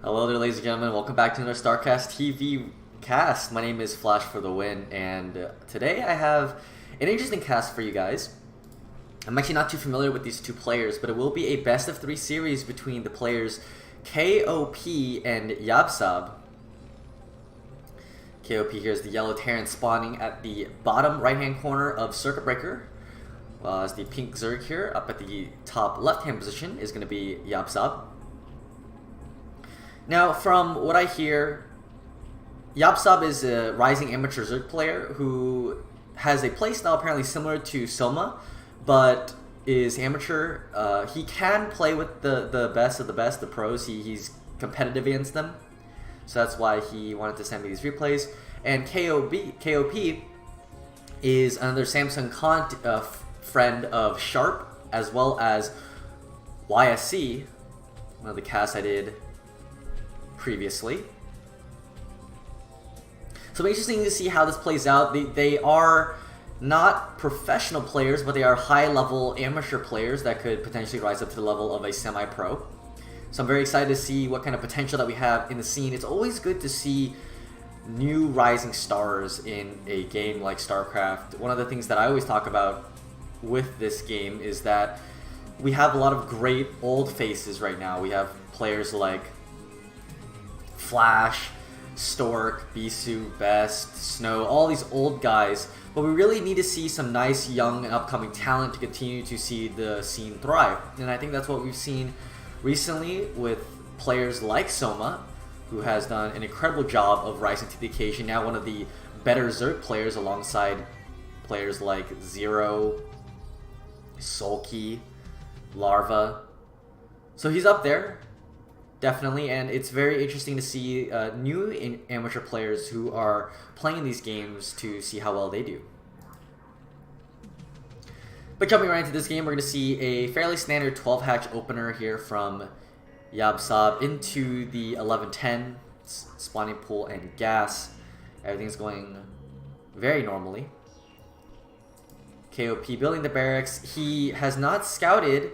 Hello there, ladies and gentlemen. Welcome back to another StarCastTV cast. My name is Flash for the win, and today I have an interesting cast for you guys. I'm actually not too familiar with these two players, but it will be a best-of-3 series between the players KOP and Yapsap. KOP here is the yellow Terran spawning at the bottom right-hand corner of Circuit Breaker, as the pink Zerg here up at the top left-hand position is going to be Yapsap. Now, from what I hear, Yapsap is a rising amateur Zerg player who has a playstyle apparently similar to Soma, but is amateur. He can play with the best of the best, the pros. He's competitive against them, so that's why he wanted to send me these replays. And KOP is another Samsung friend of Sharp, as well as YSC, one of the casts I did previously. So it'll be interesting to see how this plays out. They are not professional players, but they are high-level amateur players that could potentially rise up to the level of a semi-pro. So I'm very excited to see what kind of potential that we have in the scene. It's always good to see new rising stars in a game like StarCraft. One of the things that I always talk about with this game is that we have a lot of great old faces right now. We have players like Flash, Stork, Bisu, Best, Snow, all these old guys, but we really need to see some nice young and upcoming talent to continue to see the scene thrive. And I think that's what we've seen recently with players like Soma, who has done an incredible job of rising to the occasion, now one of the better Zerg players alongside players like Zero, Sulky, Larva. So he's up there, definitely, and it's very interesting to see new amateur players who are playing these games to see how well they do. But jumping right into this game, we're going to see a fairly standard 12-hatch opener here from Yapsap into the 11-10, spawning pool and gas. Everything's going very normally. KOP building the barracks. He has not scouted,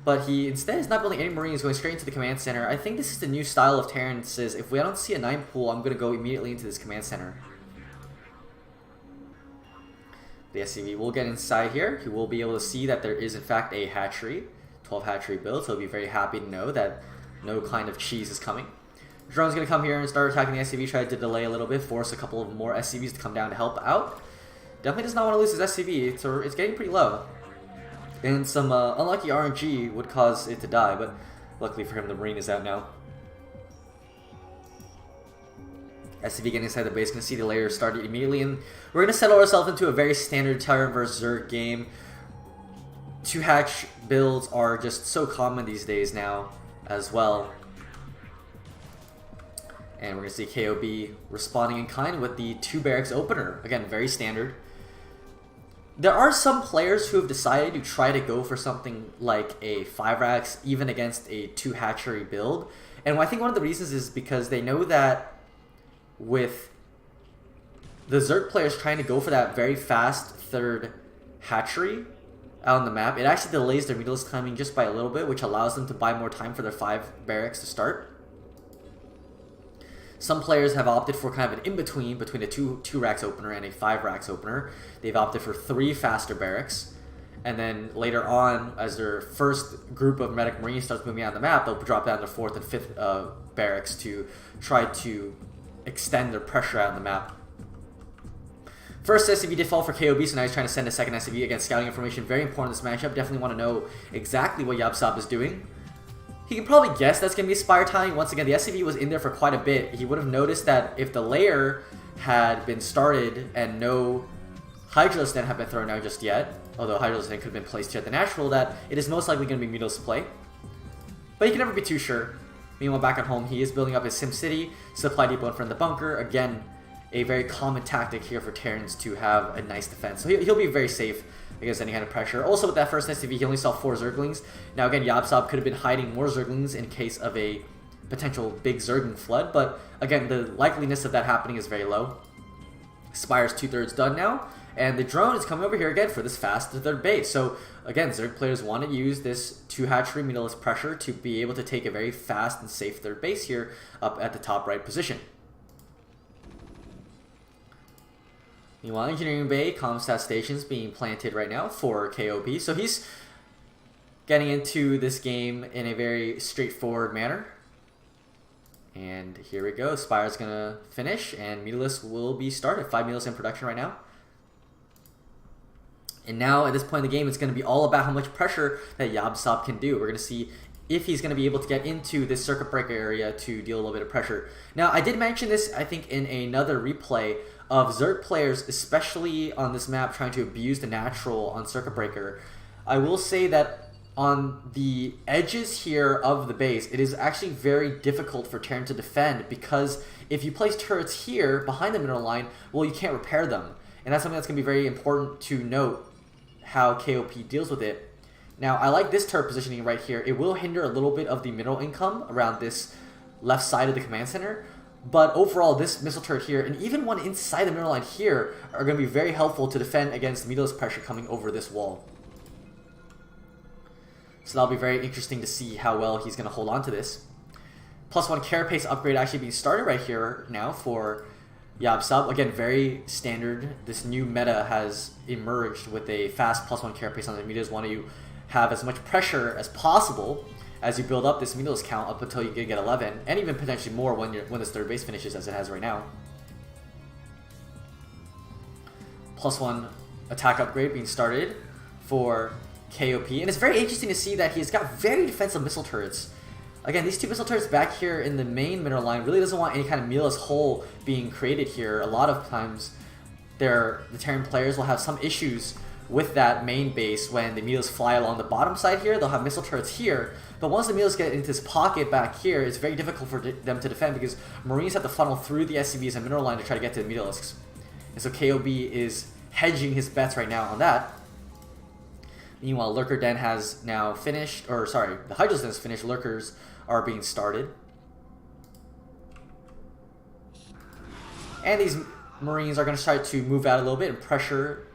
but he instead is not building any Marines, going straight into the command center. I think this is the new style of Terran. Says, if I don't see a 9 pool, I'm going to go immediately into this command center. The SCV will get inside here. He will be able to see that there is in fact a hatchery, 12 hatchery build, so he'll be very happy to know that no kind of cheese is coming. Drone's going to come here and start attacking the SCV, try to delay a little bit, force a couple of more SCVs to come down to help out. Definitely does not want to lose his SCV. It's getting pretty low. And some unlucky RNG would cause it to die, but luckily for him, the Marine is out now. SCV getting inside the base, going to see the layers started immediately, and we're going to settle ourselves into a very standard Terran vs Zerg game. 2-hatch builds are just so common these days now as well. And we're going to see KOB responding in kind with the 2 barracks opener. Again, very standard. There are some players who have decided to try to go for something like a 5 racks, even against a 2 hatchery build. And I think one of the reasons is because they know that with the Zerg players trying to go for that very fast 3rd hatchery out on the map, it actually delays their meterless timing just by a little bit, which allows them to buy more time for their 5 barracks to start. Some players have opted for kind of an in-between between a 2 racks opener and a 5 racks opener. They've opted for 3 faster barracks. And then later on, as their first group of medic marines starts moving out on the map, they'll drop down to 4th and 5th barracks to try to extend their pressure out on the map. First SCV did fall for KOB, so now he's trying to send a second SCV. Again, scouting information, very important in this matchup. Definitely want to know exactly what Yapsap is doing. He can probably guess that's going to be Spire timing. Once again, the SCV was in there for quite a bit. He would have noticed that if the layer had been started and no Hydros didn't have been thrown out just yet, although Hydros could have been placed here at the natural, that it is most likely going to be Muto's play. But you can never be too sure. Meanwhile, back at home, he is building up his SimCity, supply depot in front of the bunker. Again, a very common tactic here for Terrans to have a nice defense. So he'll be very safe against any kind of pressure. Also, with that first SCV, he only saw 4 Zerglings. Now, again, Yapsap could have been hiding more Zerglings in case of a potential big Zergling flood, but again, the likeliness of that happening is very low. Spire's 2/3 done now, And the drone is coming over here again for this fast to third base. So again, Zerg players want to use this 2 hatchery meterless pressure to be able to take a very fast and safe third base here up at the top right position. Meanwhile, Engineering Bay Comstat stations being planted right now for KOP. So he's getting into this game in a very straightforward manner. And here we go. Spire's going to finish, and meterless will be started. 5 meterless in production right now. And now, at this point in the game, it's going to be all about how much pressure that Yapsap can do. We're going to see if he's going to be able to get into this circuit breaker area to deal a little bit of pressure. Now, I did mention this, I think, in another replay of Zerg players, especially on this map, trying to abuse the natural on circuit breaker. I will say that on the edges here of the base, it is actually very difficult for Terran to defend, because if you place turrets here behind the mineral line, well, you can't repair them. And that's something that's going to be very important to note how KOP deals with it. Now, I like this turret positioning right here. It will hinder a little bit of the mineral income around this left side of the command center, but overall, this missile turret here, and even one inside the mineral line here, are going to be very helpful to defend against meterless pressure coming over this wall. So that'll be very interesting to see how well he's going to hold on to this. +1 carapace upgrade actually being started right here now for Yapsap. Again, very standard. This new meta has emerged with a fast +1 carapace on the meters. Want to have as much pressure as possible as you build up this meterless count up until you get 11, and even potentially more when this third base finishes, as it has right now. +1 attack upgrade being started for KOP, and it's very interesting to see that he's got very defensive missile turrets. Again, these 2 missile turrets back here in the main mineral line really doesn't want any kind of meterless hole being created here. A lot of times, the Terran players will have some issues with that main base when the meterless fly along the bottom side here. They'll have missile turrets here, but once the meterless get into this pocket back here, it's very difficult for them to defend, because Marines have to funnel through the SCVs and mineral line to try to get to the meterless. And so KOB is hedging his bets right now on that. Meanwhile, Lurker Den has now finished, or sorry, the Hydros Den has finished. Lurkers are being started. And these Marines are going to try to move out a little bit and pressure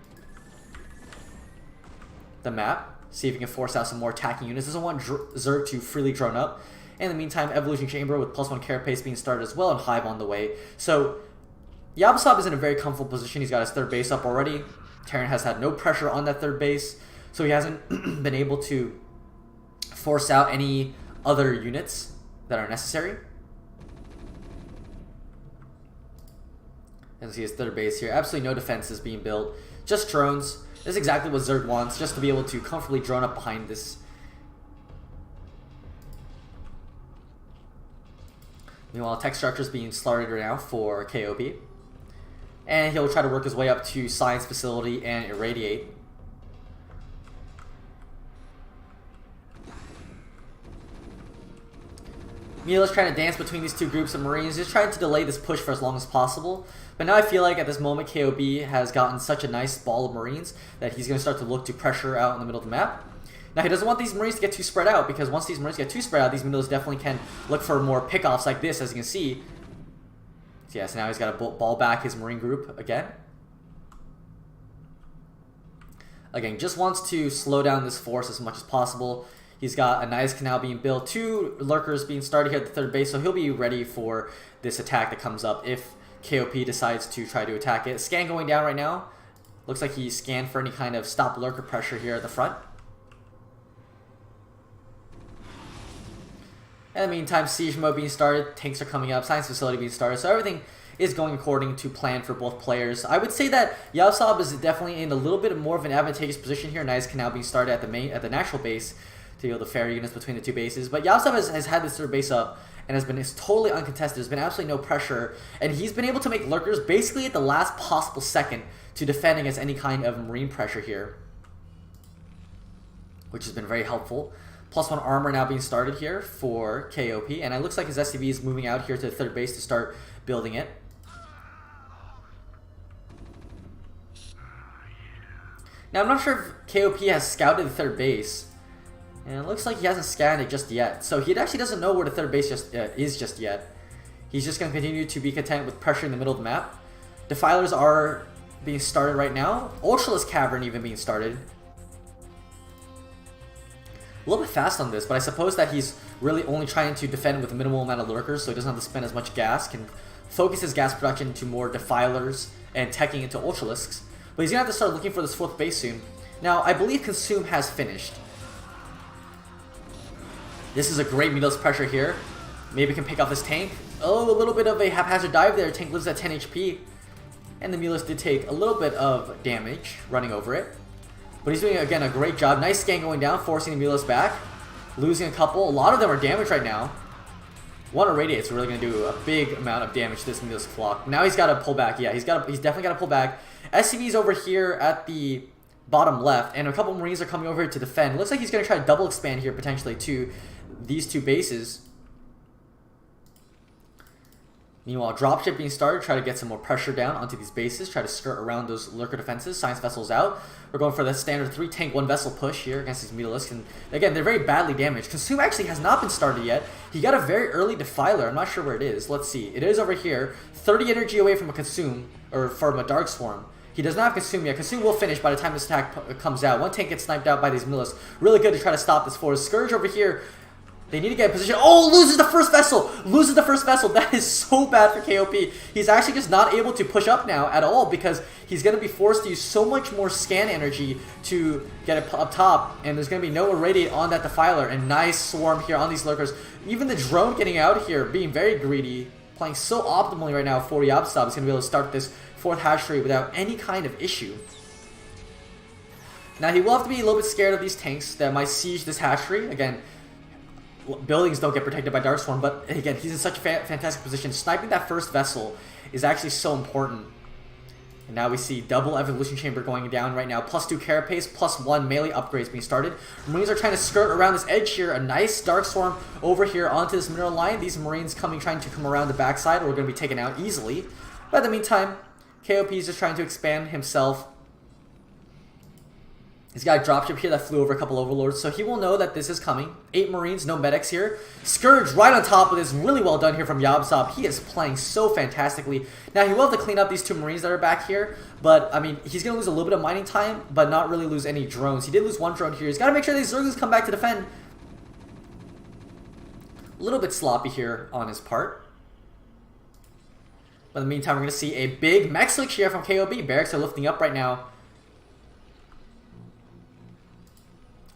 the map. See if you can force out some more attacking units. Doesn't want Zerg to freely drone up. In the meantime, Evolution Chamber with +1 carapace being started as well, and Hive on the way. So Yapsap is in a very comfortable position. He's got his third base up already. Terran has had no pressure on that third base, so he hasn't been able to force out any other units that are necessary. And see his third base here. Absolutely no defenses being built. Just drones. This is exactly what Zerg wants, just to be able to comfortably drone up behind this. Meanwhile, tech structure is being started right now for KOP. And he'll try to work his way up to Science Facility and Irradiate. Mila's trying to dance between these 2 groups of Marines, just trying to delay this push for as long as possible. But now I feel like at this moment KOB has gotten such a nice ball of Marines that he's going to start to look to pressure out in the middle of the map. Now he doesn't want these Marines to get too spread out, because once these Marines get too spread out, these Milos definitely can look for more pickoffs like this, as you can see. So yeah, so now he's got to ball back his Marine group again. Again, just wants to slow down this force as much as possible. He's got a nice canal being built, 2 lurkers being started here at the third base, so he'll be ready for this attack that comes up if KOP decides to try to attack it. Scan going down right now. Looks like he scanned for any kind of stop lurker pressure here at the front. In the meantime, siege mode being started, tanks are coming up, science facility being started, so everything is going according to plan for both players. I would say that Yapsap is definitely in a little bit more of an advantageous position here. Nice canal being started at the natural base to be able to ferry units between the 2 bases. But Yapsap has had this third base up and is totally uncontested. There's been absolutely no pressure, and he's been able to make lurkers basically at the last possible second to defend against any kind of Marine pressure here, which has been very helpful. +1 armor now being started here for KOP, and it looks like his SCV is moving out here to the third base to start building it. Now, I'm not sure if KOP has scouted the third base, and it looks like he hasn't scanned it just yet. So he actually doesn't know where the third base is just yet. He's just going to continue to be content with pressure in the middle of the map. Defilers are being started right now. Ultralisk Cavern even being started. A little bit fast on this, but I suppose that he's really only trying to defend with a minimal amount of lurkers, so he doesn't have to spend as much gas, can focus his gas production into more defilers and teching into Ultralisks. But he's going to have to start looking for this 4th base soon. Now, I believe Consume has finished. This is a great Meatless pressure here. Maybe can pick off this tank. Oh, a little bit of a haphazard dive there. Tank lives at 10 HP. And the Meatless did take a little bit of damage running over it. But he's doing, again, a great job. Nice scan going down, forcing the Meatless back. Losing a couple. A lot of them are damaged right now. One Irradiate's really going to do a big amount of damage to this Meatless flock. Now he's got to pull back. Yeah, he's definitely got to pull back. SCV's over here at the bottom left, and a couple Marines are coming over here to defend. Looks like he's going to try to double expand here potentially to these 2 bases. Meanwhile, dropship being started, try to get some more pressure down onto these bases, try to skirt around those lurker defenses. Science Vessel's out. We're going for the standard 3 tank 1 vessel push here against these Meatless. And again, they're very badly damaged. Consume actually has not been started yet. He got a very early Defiler. I'm not sure where it is. Let's see. It is over here. 30 energy away from a Consume, or from a Dark Swarm. He does not have Consume yet. Consume will finish by the time this attack comes out. One tank gets sniped out by these Meatless. Really good to try to stop this force. Scourge over here. They need to get in position. Oh, loses the first vessel! Loses the first vessel. That is so bad for KOP. He's actually just not able to push up now at all because he's going to be forced to use so much more scan energy to get it up top. And there's going to be no Irradiate on that Defiler. And nice swarm here on these lurkers. Even the drone getting out here, being very greedy, playing so optimally right now for Yapsap is going to be able to start this 4th hatchery without any kind of issue. Now, he will have to be a little bit scared of these tanks that might siege this hatchery. Again, buildings don't get protected by Dark Swarm, but again, he's in such a fantastic position. Sniping that first vessel is actually so important. And now we see double Evolution Chamber going down right now. +2 Carapace, +1 melee upgrades being started. Marines are trying to skirt around this edge here. A nice Dark Swarm over here onto this mineral line. These Marines trying to come around the backside or are going to be taken out easily. But in the meantime, KOP is just trying to expand himself. He's got a dropship here that flew over a couple Overlords, so he will know that this is coming. 8 Marines, no medics here. Scourge right on top of this. Really well done here from Yapsap. He is playing so fantastically. Now, he will have to clean up these 2 Marines that are back here, but, I mean, he's going to lose a little bit of mining time, but not really lose any drones. He did lose 1 drone here. He's got to make sure these Zerglings come back to defend. A little bit sloppy here on his part. But in the meantime, we're going to see a big mech switch here from KOP. Barracks are lifting up right now.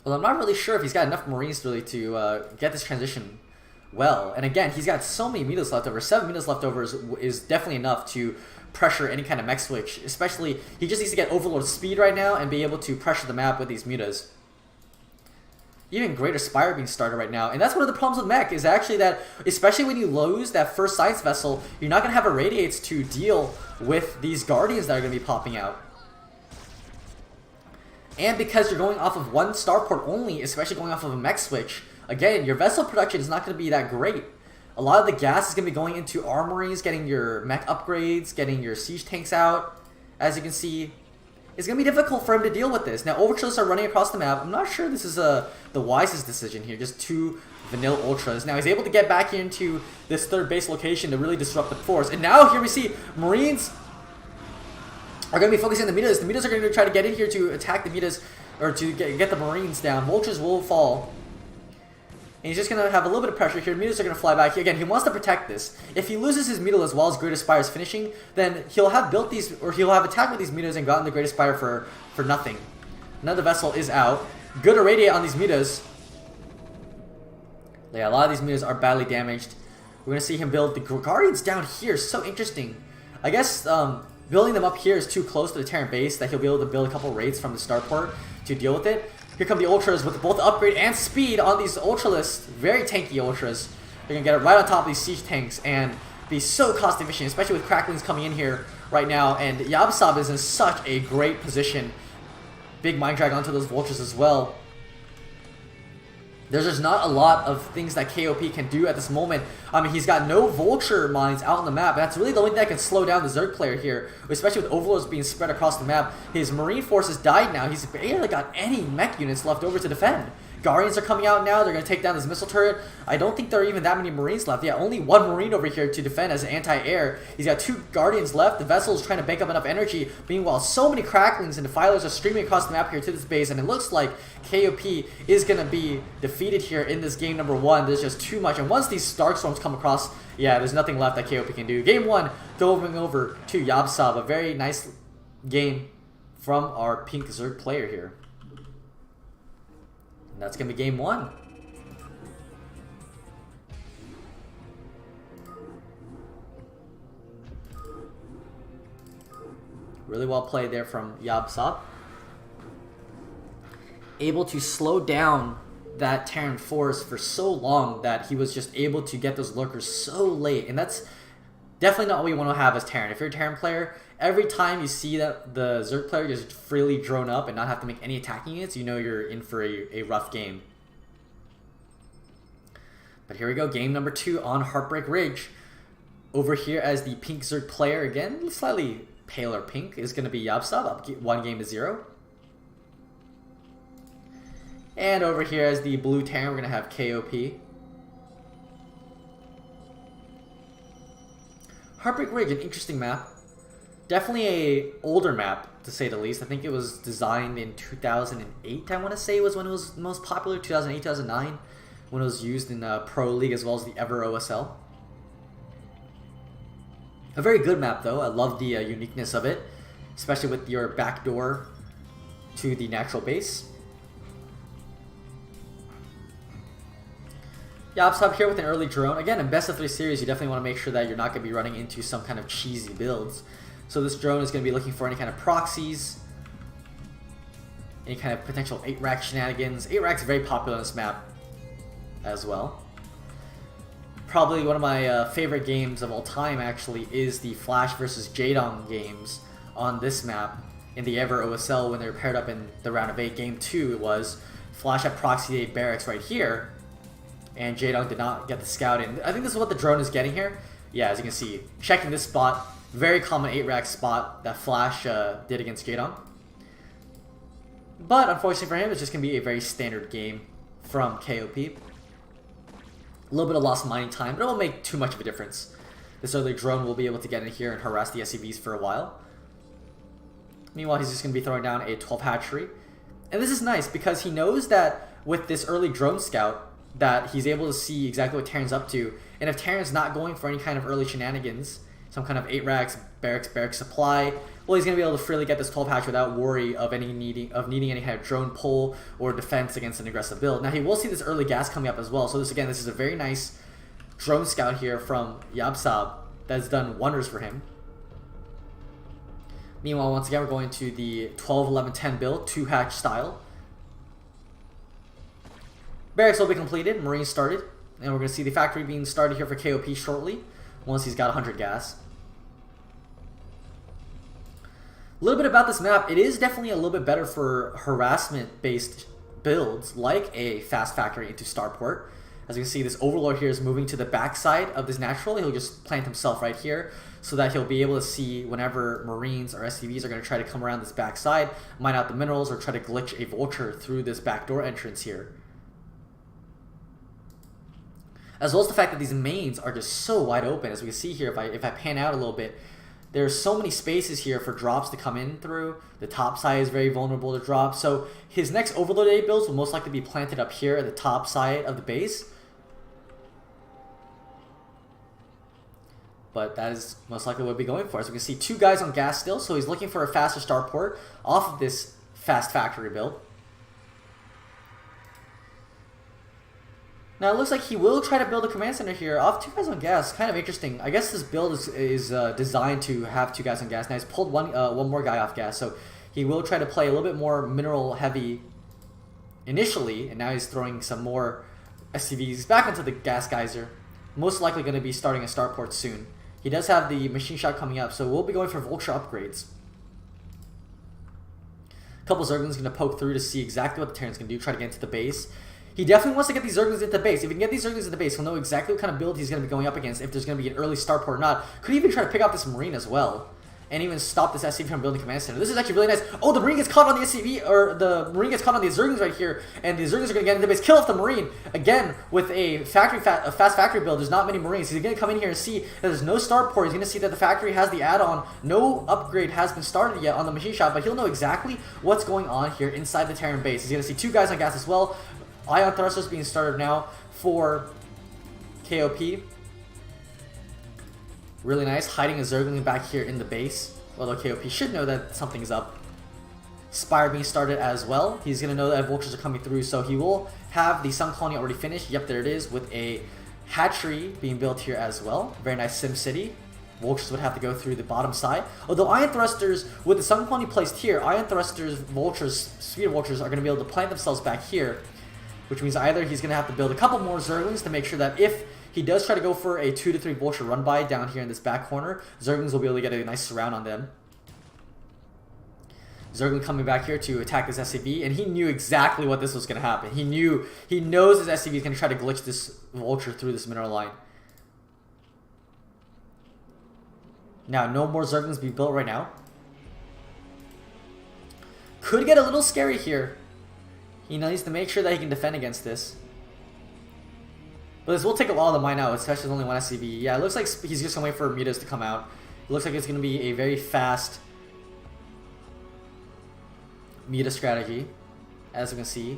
Well, I'm not really sure if he's got enough Marines really to get this transition well. And again, he's got so many Meatless left over. 7 Meatless left over is definitely enough to pressure any kind of mech switch. Especially, he just needs to get Overlord speed right now and be able to pressure the map with these mutas. Even Greater Spire being started right now. And that's one of the problems with mech, is actually that, especially when you lose that first Science Vessel, you're not going to have Irradiates to deal with these Guardians that are going to be popping out. And because you're going off of 1 starport only, especially going off of a mech switch, again, your vessel production is not going to be that great. A lot of the gas is going to be going into armories, getting your mech upgrades, getting your siege tanks out. As you can see, it's going to be difficult for him to deal with this. Now, Ultras are running across the map. I'm not sure this is the wisest decision here, just 2 vanilla Ultras. Now, he's able to get back into this 3rd base location to really disrupt the force. And now, here we see Marines are going to be focusing on the Meatas. The Meatas are going to try to get in here to attack the Meatas, or to get the Marines down. Vultures will fall. And he's just going to have a little bit of pressure here. Meatas are going to fly back. Again, he wants to protect this. If he loses his Meatal as well as Greatest Spire is finishing, then he'll have built these, or he'll have attacked with these Meatas and gotten the Greatest Spire for nothing. Another vessel is out. Good Irradiate on these Meatas. Yeah, a lot of these Meatas are badly damaged. We're going to see him build the Guardians down here. So interesting. I guess building them up here is too close to the Terran base that he'll be able to build a couple raids from the starport to deal with it. Here come the Ultras with both upgrade and speed on these Ultralists. Very tanky Ultras. They're going to get it right on top of these siege tanks and be so cost efficient, especially with Cracklings coming in here right now. And Yapsap is in such a great position. Big Mind Drag onto those Vultures as well. There's just not a lot of things that KOP can do at this moment. I mean, he's got no Vulture mines out on the map. That's really the only thing that can slow down the Zerg player here, especially with Overlords being spread across the map. His Marine forces died now. He's barely got any mech units left over to defend. Guardians are coming out now. They're going to take down this missile turret. I don't think there are even that many Marines left. Yeah, only one Marine over here to defend as anti-air. He's got 2 Guardians left. The vessel is trying to bank up enough energy. Meanwhile, so many cracklings and defilers are streaming across the map here to this base, and it looks like KOP is going to be defeated here in this game number 1. There's just too much, and once these Starkstorms come across, yeah, there's nothing left that KOP can do. Game 1 going over to Yapsap. A very nice game from our pink Zerg player here. And that's going to be game 1. Really well played there from Yapsap. Able to slow down that Terran force for so long that he was just able to get those lurkers so late. And that's definitely not what you want to have as Terran. If you're a Terran player, every time you see that the Zerg player just freely drone up and not have to make any attacking units, you know you're in for a rough game. But here we go, game number 2 on Heartbreak Ridge. Over here as the pink Zerg player, again, slightly paler pink, is going to be Yapsap, up 1-0. And over here as the blue Terran, we're going to have KOP. Heartbreak Ridge, an interesting map. Definitely a older map, to say the least. I think it was designed in 2008, I want to say, was when it was most popular, 2008, 2009, when it was used in Pro League as well as the Ever OSL. A very good map, though. I love the uniqueness of it, especially with your backdoor to the natural base. Yapsap here with an early drone. Again, in best of 3 series, you definitely want to make sure that you're not going to be running into some kind of cheesy builds. So this drone is going to be looking for any kind of proxies, any kind of potential 8-rack shenanigans. 8-rack's very popular on this map as well. Probably one of my favorite games of all time, actually, is the Flash versus Jaedong games on this map in the Ever OSL when they were paired up in the round of 8. Game 2, it was Flash had proxied 8 barracks right here, and Jaedong did not get the scout in. I think this is what the drone is getting here. Yeah, as you can see, checking this spot. Very common 8-rack spot that Flash did against Jaedong. But unfortunately for him, it's just going to be a very standard game from KOP. A little bit of lost mining time, but it won't make too much of a difference. This early drone will be able to get in here and harass the SCVs for a while. Meanwhile, he's just going to be throwing down a 12 hatchery. And this is nice because he knows that with this early drone scout, that he's able to see exactly what Terran's up to. And if Terran's not going for any kind of early shenanigans, some kind of 8-racks, barracks supply, well, he's going to be able to freely get this 12 hatch without worry of needing any kind of drone pull or defense against an aggressive build. Now, he will see this early gas coming up as well. So this is a very nice drone scout here from Yapsap that's done wonders for him. Meanwhile, once again, we're going to the 12, 11, 10 build, 2-hatch style. Barracks will be completed, Marines started, and we're going to see the factory being started here for KOP shortly, once he's got 100 gas. A little bit about this map, it is definitely a little bit better for harassment-based builds, like a fast factory into Starport. As you can see, this Overlord here is moving to the backside of this natural. He'll just plant himself right here, so that he'll be able to see whenever Marines or SCVs are going to try to come around this backside, mine out the minerals, or try to glitch a Vulture through this backdoor entrance here. As well as the fact that these mains are just so wide open. As we can see here, if I pan out a little bit, there's so many spaces here for drops to come in through. The top side is very vulnerable to drop. So his next Overlord A builds will most likely be planted up here at the top side of the base. But that is most likely what we'll be going for. As we can see, 2 guys on gas still, so he's looking for a faster starport off of this fast factory build. Now it looks like he will try to build a command center here off 2 guys on gas. Kind of interesting. I guess this build is designed to have 2 guys on gas. Now he's pulled one more guy off gas, so he will try to play a little bit more mineral heavy initially, and now he's throwing some more SCVs back into the gas geyser. Most likely going to be starting a starport soon. He does have the machine shot coming up, so we'll be going for Vulture upgrades. A couple Zerglings going to poke through to see exactly what the Terran's going to do, try to get into the base. He definitely wants to get these Zerglings into the base. If he can get these Zerglings into the base, he'll know exactly what kind of build he's going to be going up against, if there's going to be an early starport or not. Could even try to pick out this Marine as well. and even stop this SCV from building command center. This is actually really nice. Oh, the Marine gets caught on the SCV, or the Marine gets caught on the Zerglings right here, and the Zerglings are going to get into the base, kill off the Marine. Again, with a fast factory build, there's not many Marines. He's going to come in here and see that there's no starport. He's going to see that the factory has the add-on. No upgrade has been started yet on the machine shop, but he'll know exactly what's going on here inside the Terran base. He's going to see 2 guys on gas as well. Ion thrusters being started now for KOP. Really nice, hiding a Zergling back here in the base. Although KOP should know that something's up. Spire being started as well. He's going to know that vultures are coming through, so he will have the Sun Colony already finished. Yep, there it is, with a hatchery being built here as well. Very nice Sim City. Vultures would have to go through the bottom side. Although Ion Thrusters, with the Sun Colony placed here, Ion Thrusters, Vultures, Speed Vultures are going to be able to plant themselves back here. Which means either he's going to have to build a couple more Zerglings to make sure that if he does try to go for a 2 to 3 Vulture run by down here in this back corner, Zerglings will be able to get a nice surround on them. Zergling coming back here to attack this SCV, and he knew exactly what this was going to happen. He knows his SCV is going to try to glitch this Vulture through this mineral line. Now, no more Zerglings being built right now. Could get a little scary here. He needs to make sure that he can defend against this. But this will take a while to mine out, especially with only one SCV. Yeah, it looks like he's just going to wait for mutas to come out. It looks like it's going to be a very fast muta strategy, as we can see.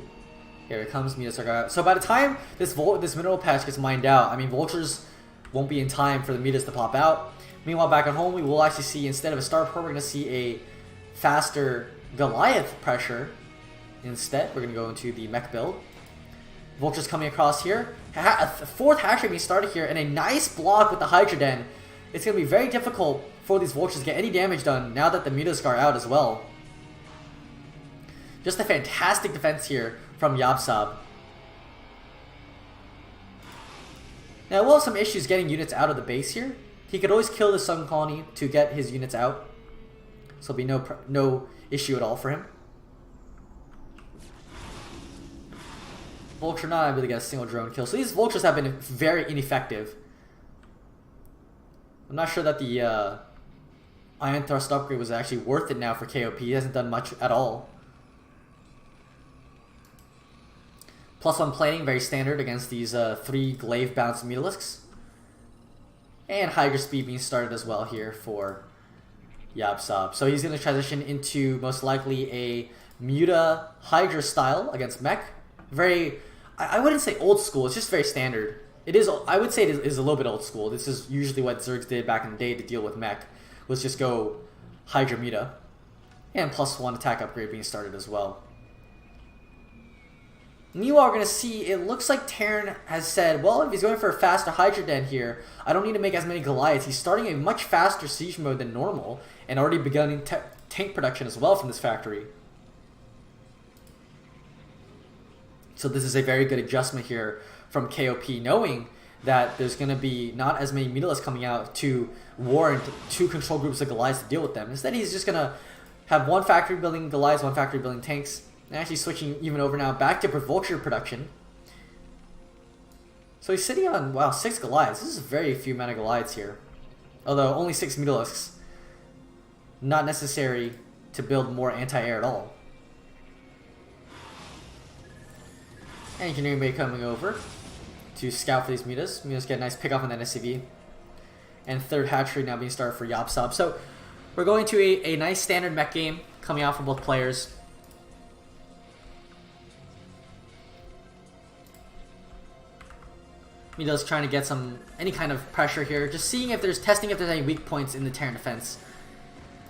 Here it comes, mutas are out. So by the time this mineral patch gets mined out, I mean, vultures won't be in time for the mutas to pop out. Meanwhile, back at home, we will actually see, instead of a starport, we're going to see a faster Goliath pressure. Instead, we're going to go into the mech build. Vultures coming across here. A 4th hatchery being started here, and a nice block with the Hydra Den. It's going to be very difficult for these Vultures to get any damage done now that the mutas are out as well. Just a fantastic defense here from Yapsap. Now, we'll have some issues getting units out of the base here. He could always kill the Sun Colony to get his units out. So there'll be no issue at all for him. Vulture not able to get a single drone kill. So these Vultures have been very ineffective. I'm not sure that the Ion Thrust upgrade was actually worth it now for KOP. He hasn't done much at all. +1 plating, very standard against these 3 glaive bounced Mutalisks. And Hydra speed being started as well here for Yapsap. So he's going to transition into most likely a Muta Hydra style against mech. Very, I wouldn't say old school, it's just very standard. It is, I would say it is a little bit old school. This is usually what Zergs did back in the day to deal with mech, was just go Hydra Muta. And +1 attack upgrade being started as well. Meanwhile, we're going to see, it looks like Terran has said, well, if he's going for a faster Hydra Den here, I don't need to make as many Goliaths. He's starting a much faster siege mode than normal, and already begun tank production as well from this factory. So this is a very good adjustment here from KOP, knowing that there's going to be not as many Mutalisks coming out to warrant 2 control groups of Goliaths to deal with them. Instead, he's just going to have 1 factory building Goliaths, 1 factory building tanks, and actually switching even over now back to Vulture production. So he's sitting on, wow, 6 Goliaths. This is very few amount of Goliaths here. Although only 6 Mutalisks. Not necessary to build more anti-air at all. Engineering bay coming over to scout for these mutas. Mutas get a nice pick off on that SCV. And 3rd hatchery now being started for Yapsap. So we're going to a nice standard mech game coming out for both players. Mutas trying to get any kind of pressure here. Just seeing if testing if there's any weak points in the Terran defense.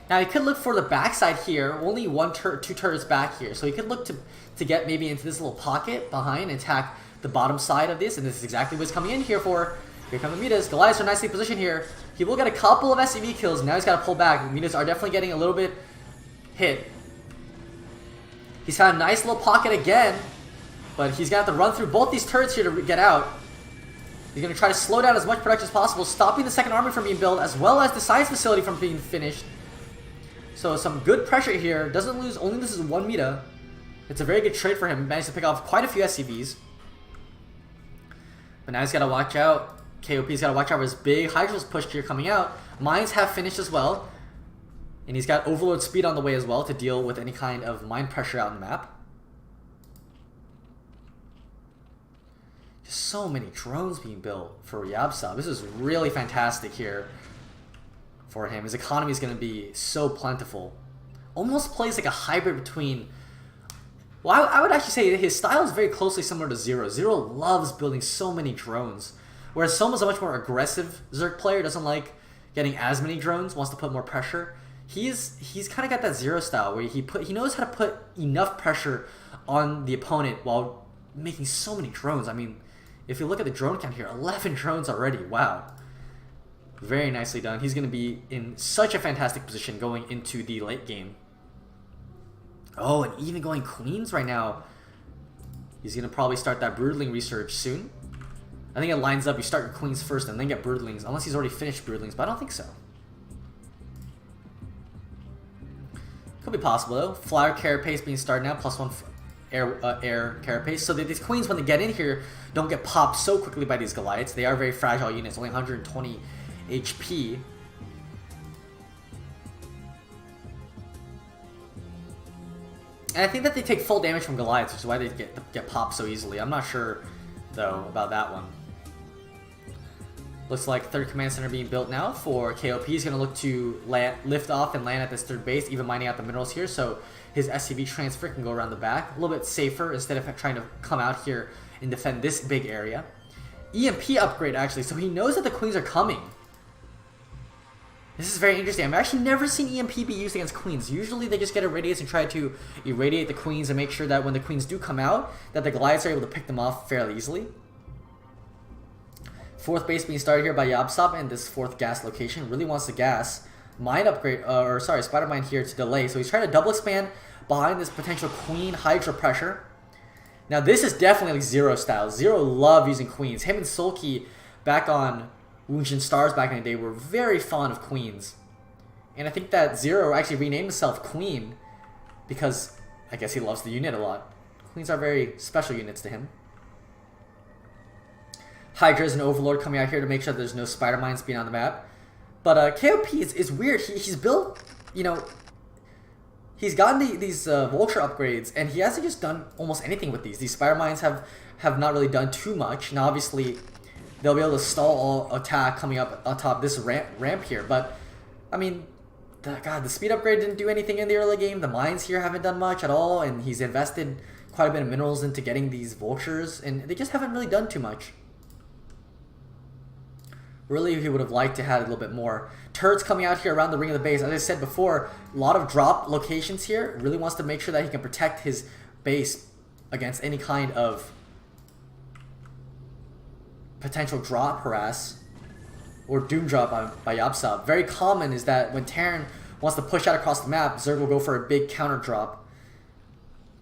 Now he could look for the backside here. Only 2 turrets back here. So he could look to get maybe into this little pocket behind and attack the bottom side of this. And this is exactly what's coming in here for. Here come the mutas. Goliaths are nicely positioned here. He will get a couple of SCV kills. Now he's got to pull back. The mutas are definitely getting a little bit hit. He's got a nice little pocket again. But he's going to have to run through both these turrets here to get out. He's going to try to slow down as much production as possible, stopping the 2nd army from being built, as well as the science facility from being finished. So some good pressure here. Doesn't lose, only loses 1 Muta. It's a very good trade for him. Managed to pick off quite a few SCVs. But now he's got to watch out. KOP's got to watch out for his big Hydra's push here coming out. Mines have finished as well. And he's got Overlord speed on the way as well to deal with any kind of mine pressure out in the map. Just so many drones being built for Yapsap. This is really fantastic here for him. His economy is going to be so plentiful. Almost plays like a hybrid between... Well, I would actually say his style is very closely similar to Zero. Zero loves building so many drones, whereas Soma's a much more aggressive Zerg player, doesn't like getting as many drones, wants to put more pressure. He's kind of got that Zero style where he knows how to put enough pressure on the opponent while making so many drones. I mean, if you look at the drone count here, 11 drones already. Wow. Very nicely done. He's going to be in such a fantastic position going into the late game. Oh, and even going Queens right now. He's going to probably start that Broodling research soon. I think it lines up. You start your Queens first and then get Broodlings, unless he's already finished Broodlings, but I don't think so. Could be possible though. Flyer Carapace being started now, +1 air Carapace. So that these Queens, when they get in here, don't get popped so quickly by these Goliaths. They are very fragile units, only 120 HP. And I think that they take full damage from Goliaths, which is why they get popped so easily. I'm not sure though about that one. Looks like third command center being built now for KOP. He's going to look to lift off and land at this third base, even mining out the minerals here, so his SCV transfer can go around the back. A little bit safer instead of trying to come out here and defend this big area. EMP upgrade, actually, so he knows that the Queens are coming. This is very interesting. I've actually never seen EMP be used against Queens. Usually they just get irradiates and try to irradiate the Queens and make sure that when the Queens do come out, that the Goliaths are able to pick them off fairly easily. Fourth base being started here by Yapsap in this fourth gas location. Really wants to gas. Mine upgrade, Spider Mine here to delay. So he's trying to double expand behind this potential Queen Hydra pressure. Now this is definitely like Zero style. Zero love using Queens. Him and Sulky back on Wunshin Stars back in the day were very fond of Queens. And I think that Zero actually renamed himself Queen because I guess he loves the unit a lot. Queens are very special units to him. Hydras and Overlord coming out here to make sure there's no spider mines being on the map. But KOP is weird. He's built, you know, he's gotten these Vulture upgrades, and he hasn't just done almost anything with these. These spider mines have not really done too much. Now, obviously, they'll be able to stall all attack coming up on top of this ramp here. But, I mean, God, the speed upgrade didn't do anything in the early game. The mines here haven't done much at all, and he's invested quite a bit of minerals into getting these Vultures, and they just haven't really done too much. Really, he would have liked to have a little bit more. Turrets coming out here around the ring of the base. As I said before, a lot of drop locations here. Really wants to make sure that he can protect his base against any kind of potential drop harass or doom drop by Yapsap. Very common is that when Terran wants to push out across the map, Zerg will go for a big counter drop.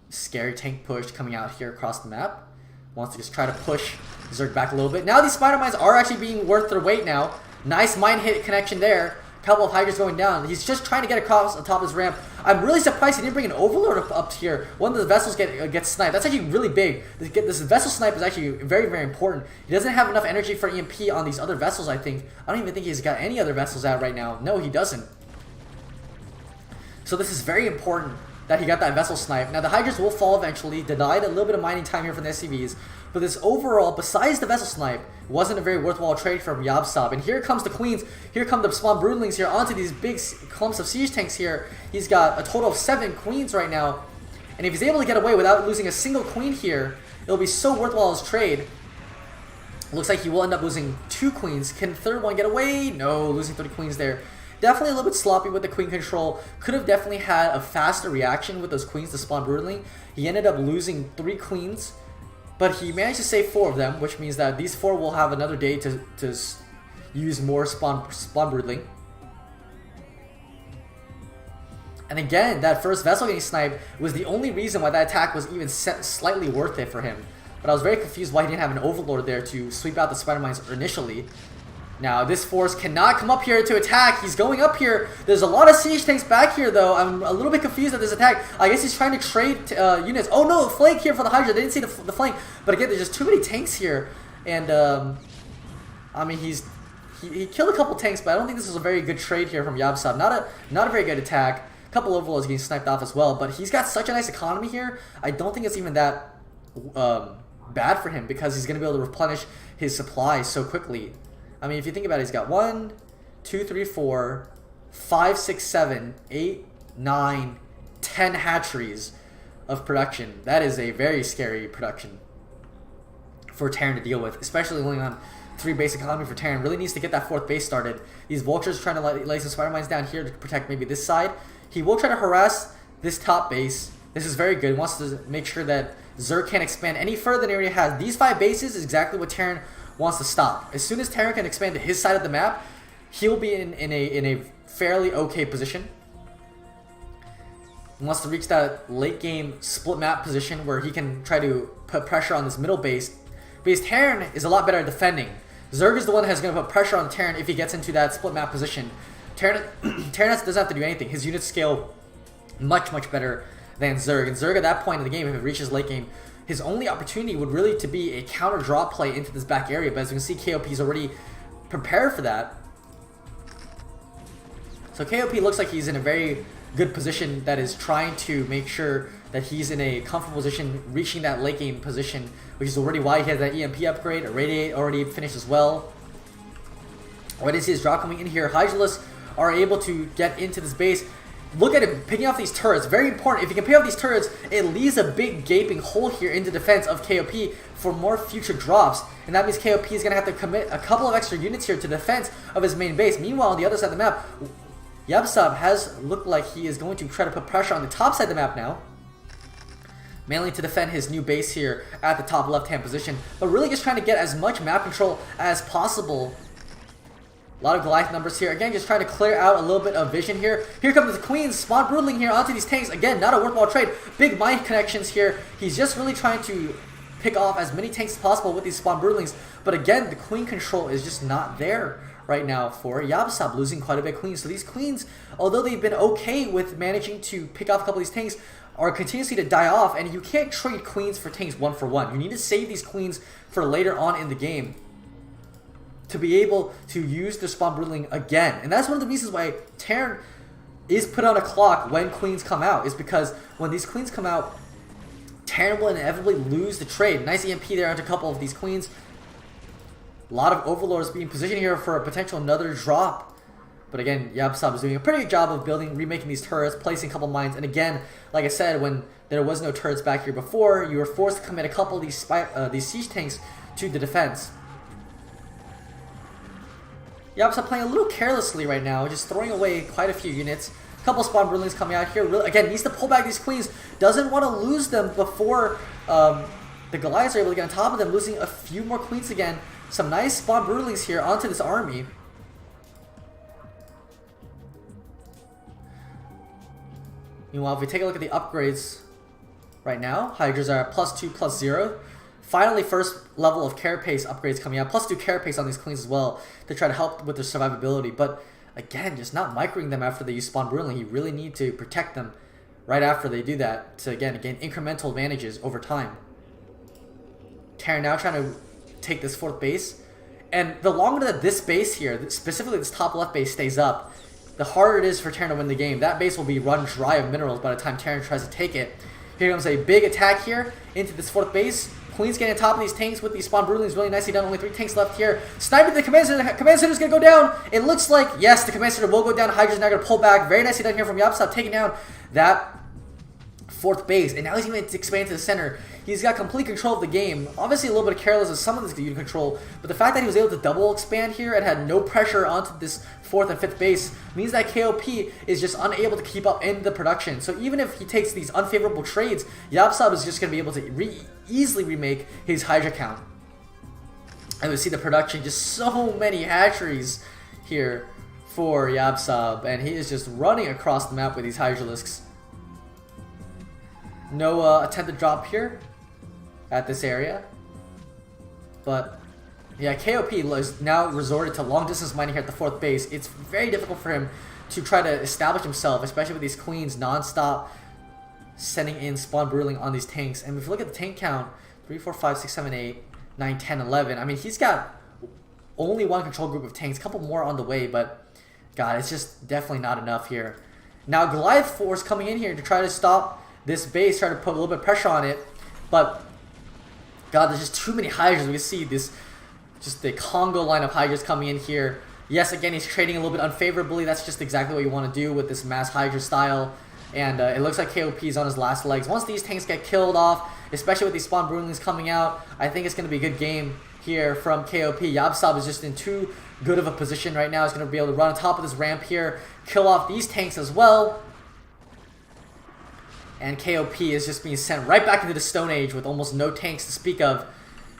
Scary tank push coming out here across the map. Wants to just try to push Zerg back a little bit. Now these spider mines are actually being worth their weight now. Nice mine hit connection there. A couple of Hydras going down. He's just trying to get across on top of his ramp. I'm really surprised he didn't bring an Overlord up here. One of the vessels gets sniped. That's actually really big. This vessel snipe is actually very, very important. He doesn't have enough energy for EMP on these other vessels, I think. I don't even think he's got any other vessels out right now. No, he doesn't. So this is very important that he got that vessel snipe. Now the Hydras will fall eventually. Denied a little bit of mining time here from the SCVs. But this overall, besides the vessel snipe, wasn't a very worthwhile trade from Yapsap. And here comes the Queens. Here come the spawn Broodlings here onto these big clumps of siege tanks here. He's got a total of 7 Queens right now. And if he's able to get away without losing a single Queen here, it'll be so worthwhile as trade. Looks like he will end up losing 2 Queens. Can the third one get away? No, losing 30 Queens there. Definitely a little bit sloppy with the Queen control. Could have definitely had a faster reaction with those Queens to spawn Broodling. He ended up losing 3 Queens. But he managed to save 4 of them, which means that these 4 will have another day to use more spawn Broodling. And again, that first vessel getting sniped was the only reason why that attack was even slightly worth it for him. But I was very confused why he didn't have an Overlord there to sweep out the spider mines initially. Now, this force cannot come up here to attack. He's going up here. There's a lot of siege tanks back here, though. I'm a little bit confused at this attack. I guess he's trying to trade units. Oh, no, flank here for the Hydra. They didn't see the flank. But again, there's just too many tanks here. And, I mean, he's he killed a couple tanks, but I don't think this was a very good trade here from Yapsap. Not a very good attack. A couple overlords getting sniped off as well, but he's got such a nice economy here. I don't think it's even that bad for him because he's going to be able to replenish his supplies so quickly. I mean, if you think about it, he's got 1, 2, 3, 4, 5, 6, 7, 8, 9, 10 hatcheries of production. That is a very scary production for Terran to deal with, especially only on 3 base economy for Terran. Really needs to get that 4th base started. These vultures trying to lay some spider mines down here to protect maybe this side. He will try to harass this top base. This is very good. He wants to make sure that Zerg can't expand any further than he already has. These 5 bases is exactly what Terran wants to stop. As soon as Terran can expand to his side of the map, he'll be in a fairly okay position. He wants to reach that late game split map position where he can try to put pressure on this middle base. Because Terran is a lot better at defending. Zerg is the one that's going to put pressure on Terran if he gets into that split map position. Terran doesn't have to do anything. His units scale much better than Zerg. And Zerg at that point in the game, if it reaches late game, his only opportunity would really to be a counter drop play into this back area. But as you can see, KOP is already prepared for that. So KOP looks like he's in a very good position that is trying to make sure that he's in a comfortable position, reaching that late game position, which is already why he has that EMP upgrade. A Radiate already finished as well. Already see his drop coming in here. Hydralisks are able to get into this base. Look at him picking off these turrets. Very important. If you can pick off these turrets, it leaves a big gaping hole here into defense of KOP for more future drops. And that means KOP is going to have to commit a couple of extra units here to defense of his main base. Meanwhile, on the other side of the map, Yapsap has looked like he is going to try to put pressure on the top side of the map now. Mainly to defend his new base here at the top left-hand position. But really just trying to get as much map control as possible. A lot of Goliath numbers here. Again, just trying to clear out a little bit of vision here. Here comes the Queens. Spawn Broodling here onto these tanks. Again, not a worthwhile trade. Big mine connections here. He's just really trying to pick off as many tanks as possible with these Spawn Broodlings. But again, the Queen control is just not there right now for Yapsap, losing quite a bit of Queens. So these Queens, although they've been okay with managing to pick off a couple of these tanks, are continuously to die off. And you can't trade Queens for tanks 1-for-1. You need to save these Queens for later on in the game to be able to use the Spawn Broodling again. And that's one of the reasons why Terran is put on a clock when Queens come out, is because when these Queens come out, Terran will inevitably lose the trade. Nice EMP there onto a couple of these Queens. A lot of Overlords being positioned here for a potential another drop. But again, Yapsap is doing a pretty good job of remaking these turrets, placing a couple mines. And again, like I said, when there was no turrets back here before, you were forced to commit a couple of these siege tanks to the defense. Yapsap playing a little carelessly right now, just throwing away quite a few units. A couple Spawn Broodlings coming out here. Really, again, needs to pull back these Queens. Doesn't want to lose them before the Goliaths are able to get on top of them, losing a few more Queens again. Some nice Spawn Broodlings here onto this army. Meanwhile, if we take a look at the upgrades right now, Hydras are at +2, +0. Finally, first level of carapace upgrades coming out. +2 carapace on these Queens as well to try to help with their survivability. But again, just not microing them after they use Spawn Broodling. You really need to protect them right after they do that to, again, gain incremental advantages over time. Terran now trying to take this 4th base. And the longer that this base here, specifically this top left base, stays up, the harder it is for Terran to win the game. That base will be run dry of minerals by the time Terran tries to take it. Here comes a big attack here into this 4th base. Queen's getting on top of these tanks with these Spawn Broodlings. Really nicely done. Only 3 tanks left here. Sniping the Command Center. Command Center's going to go down. It looks like, yes, the Command Center will go down. Hydra's now going to pull back. Very nicely done here from Yapsap, taking down that 4th base. And now he's going to expand to the center. He's got complete control of the game. Obviously, a little bit of careless of some of this unit control. But the fact that he was able to double expand here and had no pressure onto this 4th and 5th base means that KOP is just unable to keep up in the production. So even if he takes these unfavorable trades, Yapsap is just going to be able to easily remake his Hydra count. And we see the production, just so many hatcheries here for Yapsap. And he is just running across the map with these Hydralisks. No attempted drop here at this area. But yeah, KOP is now resorted to long distance mining here at the 4th base. It's very difficult for him to try to establish himself, especially with these Queens non-stop sending in Spawn Broodling on these tanks. And if you look at the tank count, 3, 4, 5, 6, 7, 8, 9, 10, 11. I mean, he's got only one control group of tanks, a couple more on the way, but God, it's just definitely not enough here. Now Goliath Force coming in here to try to stop this base, try to put a little bit of pressure on it, but God, there's just too many Hydras. We can see this, just the Congo line of Hydras coming in here. Yes, again, he's trading a little bit unfavorably. That's just exactly what you want to do with this mass Hydra style. And it looks like KOP is on his last legs. Once these tanks get killed off, especially with these spawn broodlings coming out, I think it's going to be a good game here from KOP. Yapsap is just in too good of a position right now. He's going to be able to run on top of this ramp here, kill off these tanks as well. And KOP is just being sent right back into the Stone Age with almost no tanks to speak of.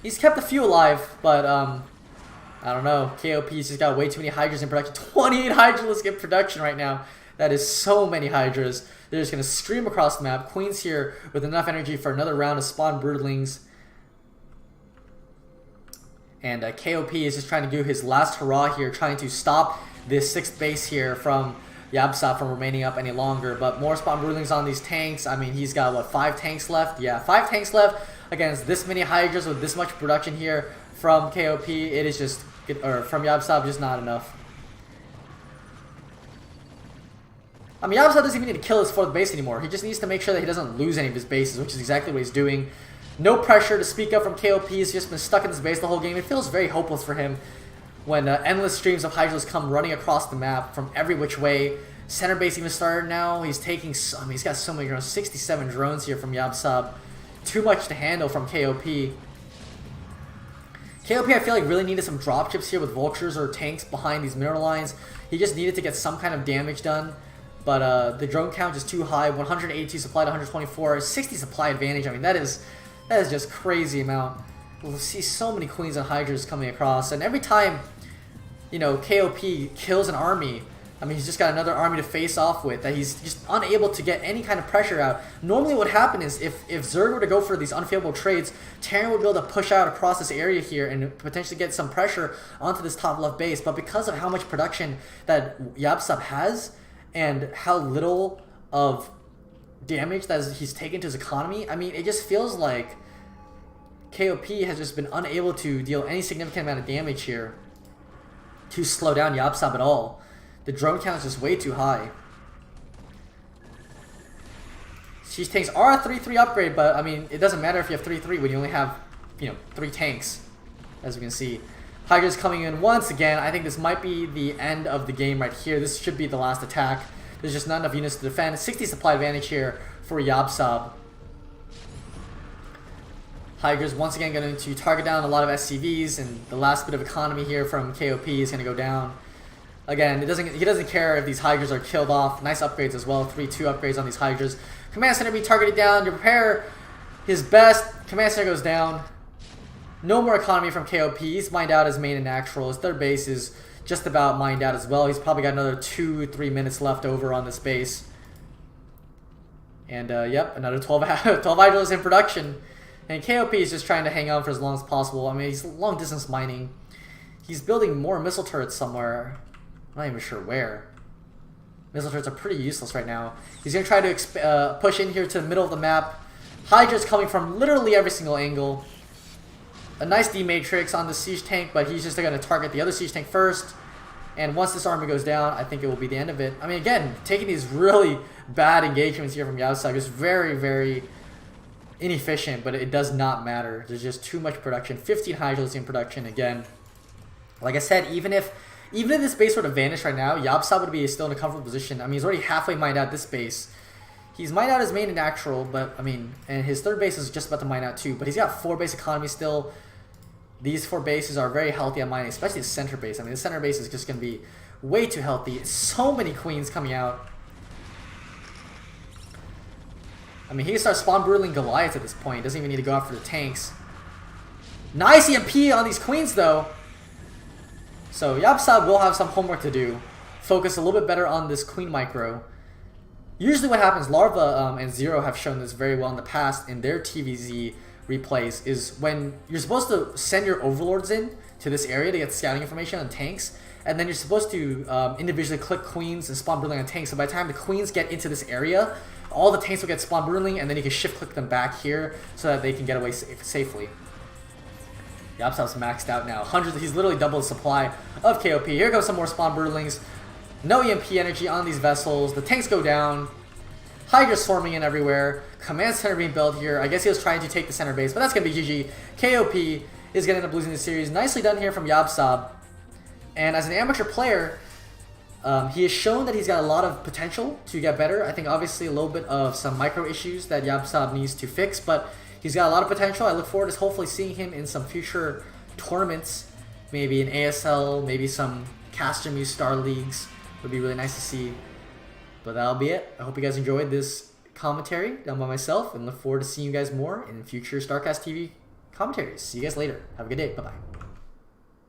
He's kept a few alive, but I don't know. KOP's just got way too many Hydras in production. 28 Hydras in production right now. That is so many Hydras. They're just going to stream across the map. Queen's here with enough energy for another round of spawn broodlings. And KOP is just trying to do his last hurrah here, trying to stop this 6th base here from Yapsap from remaining up any longer. But more spawn broodlings on these tanks. I mean, he's got, what, 5 tanks left? Yeah, 5 tanks left against this many Hydras with this much production here from KOP. It is just, or from Yapsap, just not enough. I mean, Yapsap doesn't even need to kill his 4th base anymore. He just needs to make sure that he doesn't lose any of his bases, which is exactly what he's doing. No pressure to speak of from KOP. He's just been stuck in this base the whole game. It feels very hopeless for him when endless streams of Hydras come running across the map from every which way. Center base even started now. He's taking, I mean, he's got so many drones. 67 drones here from Yapsap. Too much to handle from KOP. KOP, I feel like, really needed some dropships here with vultures or tanks behind these mineral lines. He just needed to get some kind of damage done. But the drone count is too high. 182 supply to 124. 60 supply advantage. I mean, that is just crazy amount. We'll see so many Queens and Hydras coming across. And every time, you know, KOP kills an army, I mean, he's just got another army to face off with that he's just unable to get any kind of pressure out. Normally what would happen is if Zerg were to go for these unfavorable trades, Terran would be able to push out across this area here and potentially get some pressure onto this top left base. But because of how much production that Yapsap has and how little of damage that he's taken to his economy, I mean, it just feels like KOP has just been unable to deal any significant amount of damage here to slow down Yapsap at all. The drone count is just way too high. Siege tanks are a 3-3 upgrade, but I mean, it doesn't matter if you have 3-3 when you only have, you know, 3 tanks, as we can see. Hydra's coming in once again. I think this might be the end of the game right here. This should be the last attack. There's just not enough units to defend. 60 supply advantage here for Yapsap. Hydra's once again going to target down a lot of SCVs, and the last bit of economy here from KOP is going to go down. Again, he doesn't care if these Hydras are killed off. Nice upgrades as well. 3-2 upgrades on these Hydras. Command Center being targeted down to prepare his best. Command Center goes down. No more economy from KOP. He's mined out his main and natural. His 3rd base is just about mined out as well. He's probably got another 2-3 minutes left over on this base. And yep, another 12 Hydras in production. And KOP is just trying to hang on for as long as possible. I mean, he's long distance mining. He's building more missile turrets somewhere. I'm not even sure where. Missile turrets are pretty useless right now. He's going to try to push in here to the middle of the map. Hydra's coming from literally every single angle. A nice D-Matrix on the siege tank, but he's just going to target the other siege tank first. And once this army goes down, I think it will be the end of it. I mean, again, taking these really bad engagements here from Yapsap is very, very inefficient, but it does not matter. There's just too much production. 15 Hydras in production again. Like I said, even if this base were to vanish right now, Yapsap would be still in a comfortable position. I mean, he's already halfway mined out this base. He's mined out his main and natural, but I mean, and his 3rd base is just about to mine out too. But he's got 4 base economy still. These 4 bases are very healthy on mining, especially the center base. I mean, the center base is just going to be way too healthy. So many Queens coming out. I mean, he can start spawn broodling Goliaths at this point. Doesn't even need to go after the tanks. Nice EMP on these Queens, though. So Yapsap will have some homework to do. Focus a little bit better on this Queen micro. Usually what happens, Larva and Zero have shown this very well in the past in their TvZ replays, is when you're supposed to send your overlords in to this area to get scouting information on tanks, and then you're supposed to individually click Queens and spawn broodling on tanks. So by the time the Queens get into this area, all the tanks will get spawn broodling, and then you can shift click them back here so that they can get away safely. Yapsap's maxed out now. Hundreds. He's literally doubled the supply of KOP. Here goes some more spawn broodlings. No EMP energy on these vessels. The tanks go down. Hydra swarming in everywhere. Command center being built here. I guess he was trying to take the center base, but that's going to be GG. KOP is going to end up losing the series. Nicely done here from Yapsap. And as an amateur player, he has shown that he's got a lot of potential to get better. I think obviously a little bit of some micro issues that Yapsap needs to fix, but he's got a lot of potential. I look forward to hopefully seeing him in some future tournaments, maybe in ASL, maybe some Caster Muse Star Leagues. Would be really nice to see. But that'll be it. I hope you guys enjoyed this commentary done by myself, and look forward to seeing you guys more in future StarCastTV commentaries. See you guys later. Have a good day. Bye-bye.